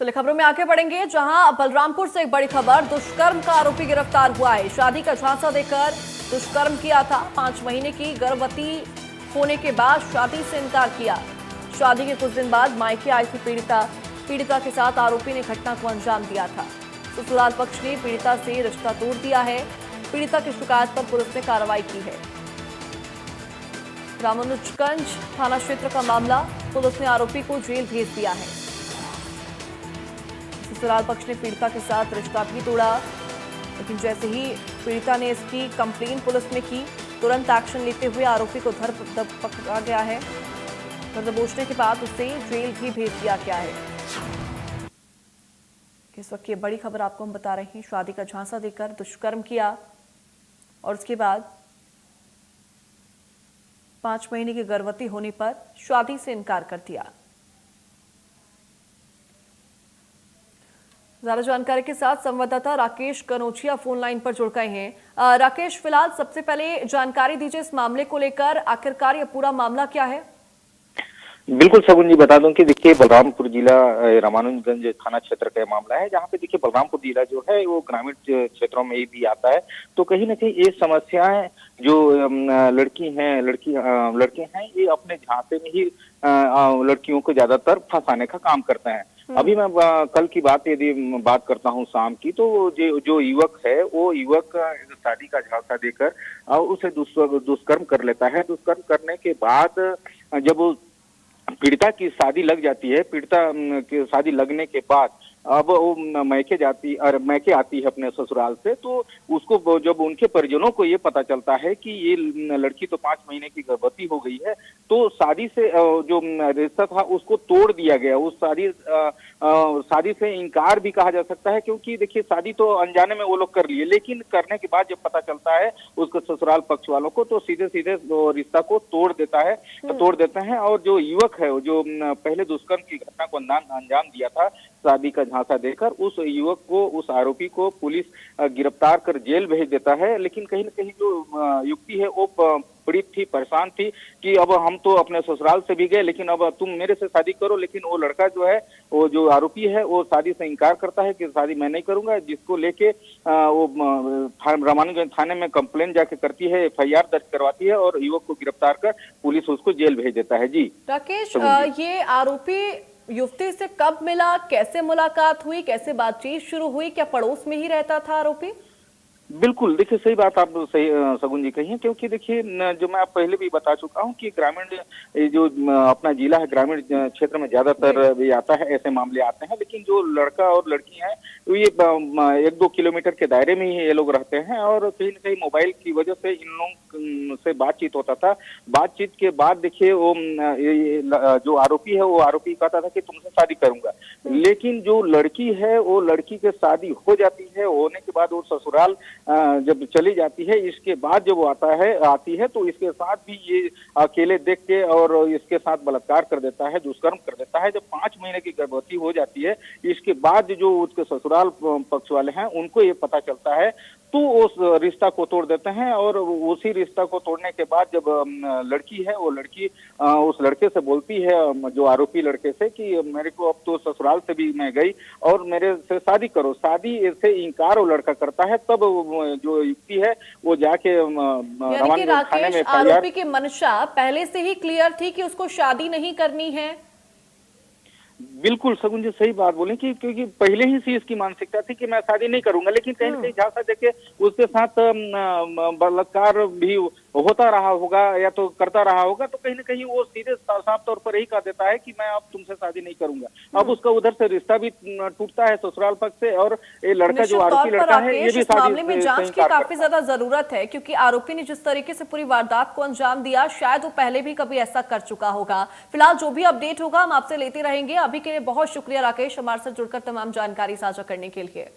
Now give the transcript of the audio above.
चलिए खबरों में आगे बढ़ेंगे, जहां बलरामपुर से एक बड़ी खबर, दुष्कर्म का आरोपी गिरफ्तार हुआ है। शादी का झांसा देकर दुष्कर्म किया था। 5 महीने की गर्भवती होने के बाद शादी से इनकार किया। शादी के कुछ दिन बाद मायके आई थी पीड़िता के साथ आरोपी ने घटना को अंजाम दिया था। ससुराल पक्ष ने पीड़िता से रिश्ता तोड़ दिया है। पीड़िता की शिकायत पर पुलिस ने कार्रवाई की है। रामानुजगंज थाना क्षेत्र का मामला, पुलिस ने आरोपी को जेल भेज दिया है। ससुराल पक्ष ने पीड़िता के साथ रिश्ता भी तोड़ा, लेकिन जैसे ही पीड़िता ने इसकी कंप्लेन पुलिस में की, तुरंत एक्शन लेते हुए आरोपी को धर पकड़ा गया है। दबोचने के बाद उसे जेल भी भेज दिया गया है। इस वक्त ये बड़ी खबर आपको हम बता रहे हैं। शादी का झांसा देकर दुष्कर्म किया और उसके बाद 5 महीने की गर्भवती होने पर शादी से इनकार कर दिया। ज्यादा जानकारी के साथ संवाददाता राकेश कनोचिया फोन लाइन पर जुड़ गए हैं। राकेश, फिलहाल सबसे पहले जानकारी दीजिए इस मामले को लेकर, आखिरकार ये पूरा मामला क्या है? बिल्कुल सगुन जी, बता दूं कि देखिए बलरामपुर जिला रामानुजगंज थाना क्षेत्र का मामला है, जहां पे देखिए बलरामपुर जिला जो है वो ग्रामीण क्षेत्रों में भी आता है। तो कहीं ना कहीं ये समस्याएं जो लड़के हैं ये अपने झांसे में ही लड़कियों को ज्यादातर फंसाने का काम करते हैं। अभी मैं कल की बात यदि बात करता हूँ शाम की, तो जो युवक है वो युवक शादी का झांसा देकर उसे दुष्कर्म कर लेता है। दुष्कर्म करने के बाद जब पीड़िता की शादी लग जाती है, पीड़िता की शादी लगने के बाद अब वो मैके आती है अपने ससुराल से, तो उसको जब उनके परिजनों को ये पता चलता है कि ये लड़की तो 5 महीने की गर्भवती हो गई है, तो शादी से जो रिश्ता था उसको तोड़ दिया गया। उस शादी से इनकार भी कहा जा सकता है, क्योंकि देखिए शादी तो अनजाने में वो लोग कर लिए, लेकिन करने के बाद जब पता चलता है उसके ससुराल पक्ष वालों को, तो सीधे सीधे रिश्ता को तोड़ देते हैं। और जो युवक है, जो पहले दुष्कर्म की घटना को अंजाम दिया था शादी का झांसा देकर, उस युवक को, उस आरोपी को पुलिस गिरफ्तार कर जेल भेज देता है। लेकिन कहीं न कहीं जो युवती है वो पीड़ित थी, परेशान थी कि अब हम तो अपने ससुराल से भी गए, लेकिन अब तुम मेरे से शादी करो। लेकिन वो लड़का जो है, वो जो आरोपी है, वो शादी से इनकार करता है कि शादी मैं नहीं करूंगा, जिसको लेके वो रामानुजगंज थाने में कंप्लेन जाके करती है, FIR दर्ज करवाती है और युवक को गिरफ्तार कर पुलिस उसको जेल भेज देता है। जी राकेश, ये आरोपी युवती से कब मिला, कैसे मुलाकात हुई, कैसे बातचीत शुरू हुई? क्या पड़ोस में ही रहता था आरोपी? बिल्कुल, देखिए सही बात आप सही सगुन जी कही है, क्योंकि देखिए जो मैं आप पहले भी बता चुका हूं कि ग्रामीण जो अपना जिला है, ग्रामीण क्षेत्र में ज्यादातर भी आता है, ऐसे मामले आते हैं। लेकिन जो लड़का और लड़की हैं तो ये 1-2 किलोमीटर के दायरे में ही ये लोग रहते हैं, और कहीं न कहीं मोबाइल की वजह से इन लोगों से बातचीत होता था। बातचीत के बाद देखिए वो जो आरोपी है, वो आरोपी कहता था कि तुमसे शादी करूंगा। लेकिन जो लड़की है, वो लड़की के शादी हो जाती है, होने के बाद वो ससुराल जब चली जाती है, इसके बाद जब वो आती है तो इसके साथ भी ये अकेले देख के और इसके साथ बलात्कार कर देता है, दुष्कर्म कर देता है। जब 5 महीने की गर्भवती हो जाती है, इसके बाद जो उसके ससुराल पक्ष वाले हैं उनको ये पता चलता है, तो उस रिश्ता को तोड़ देते हैं। और उसी रिश्ता को तोड़ने के बाद जब लड़की है, वो लड़की उस लड़के से बोलती है, जो आरोपी लड़के से, कि मेरे को अब तो ससुराल से भी मैं गई और मेरे से शादी करो। शादी से इनकार वो लड़का करता है। तब जो युक्ति है वो जाके रामानुजगंज थाने में आरोपी की मंशा पहले से ही क्लियर थी कि उसको शादी नहीं करनी है। बिल्कुल सगुन जी सही बात बोली कि क्योंकि पहले ही से इसकी मानसिकता थी कि मैं शादी नहीं करूंगा, लेकिन कहीं न कहीं झांसा देके उसके साथ बलात्कार भी होता रहा होगा या तो करता रहा होगा, तो कहीं न कहीं वो सीधे साफ तौर पर यही कह देता है कि मैं अब तुमसे शादी नहीं करूंगा। अब उसका उधर से रिश्ता भी टूटता है ससुराल पक्ष से, और ये लड़का जो आरोपी लड़का है ये भी मामले में जांच की काफी ज्यादा जरूरत है, क्योंकि आरोपी ने जिस तरीके से पूरी वारदात को अंजाम दिया, शायद वो पहले भी कभी ऐसा कर चुका होगा। फिलहाल जो भी अपडेट होगा हम आपसे लेते रहेंगे। अभी के लिए बहुत शुक्रिया राकेश, हमारे साथ जुड़कर तमाम जानकारी साझा करने के लिए।